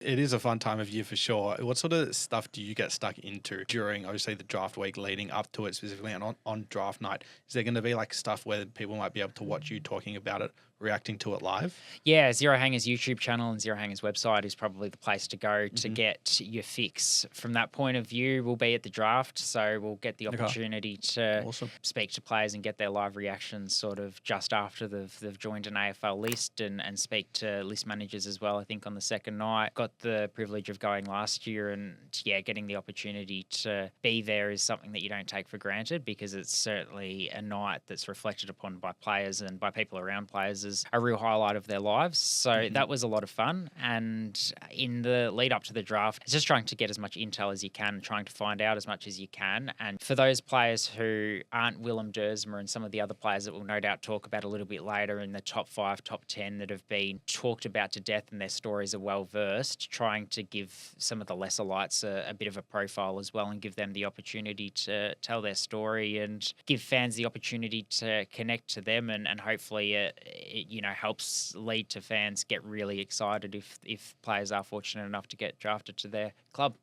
It is a fun time of year for sure. What sort of stuff do you get stuck into during, obviously, the draft week leading up to it, specifically on draft night? Is there going to be like stuff where people might be able to watch you talking about it, reacting to it live? Yeah, Zero Hanger's YouTube channel and Zero Hanger's website is probably the place to go to Mm-hmm. get your fix. From that point of view, we'll be at the draft, so we'll get the Okay. opportunity to Awesome. speak to players and get their live reactions sort of just after they've joined an AFL list and speak to list managers as well, I think, on the second night. Got the privilege of going last year and, yeah, getting the opportunity to be there is something that you don't take for granted because it's certainly a night that's reflected upon by players and by people around players as a real highlight of their lives. So that was a lot of fun. And in the lead up to the draft, it's just trying to get as much intel as you can, trying to find out as much as you can. And for those players who aren't Willem Dersma and some of the other players that we'll no doubt talk about a little bit later in the top 5, top 10 that have been talked about to death and their stories are well versed, trying to give some of the lesser lights a bit of a profile as well and give them the opportunity to tell their story and give fans the opportunity to connect to them and hopefully it helps lead to fans get really excited if players are fortunate enough to get drafted to their club.